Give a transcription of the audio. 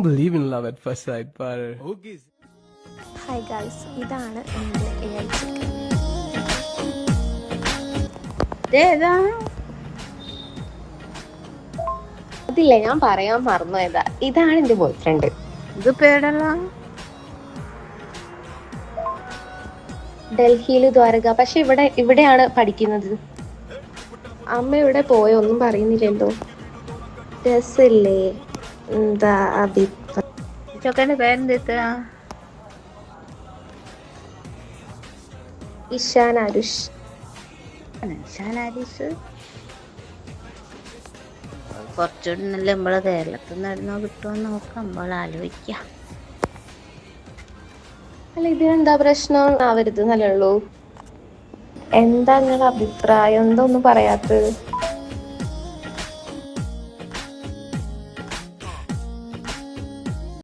believe in love at first sight, but okay. Hi guys, ഇതാണ് എൻ്റെ AI chicken. അതില്ല, ഞാൻ പറയാൻ മറന്നുപോയതാ. ഇതാണ് എൻ്റെ ബോയ് ഫ്രണ്ട്. ഇത് പേടല്ല, ഡൽഹിയിൽ ദ്വാരക. പക്ഷെ ഇവിടെയാണ് പഠിക്കുന്നത്. അമ്മ ഇവിടെ പോയോ ഒന്നും പറയുന്നില്ലല്ലോ. രസില്ലേ? എന്താ അഭിപ്രായം? ചൊക്കൻ്റെ പേരെന്താ? ഇഷാൻ ആരുഷ്. കുറച്ചുകൂടി നല്ല നമ്മളെ കേരളത്തിൽ നിന്ന് നടന്നോ കിട്ടുമോ നോക്കാം, നമ്മൾ ആലോചിക്കാം. അല്ല, ഇതിനെന്താ പ്രശ്നം? ആവരുത് നല്ലുള്ളൂ. എന്താ നിങ്ങളുടെ അഭിപ്രായം? എന്താ ഒന്നും പറയാത്തത്?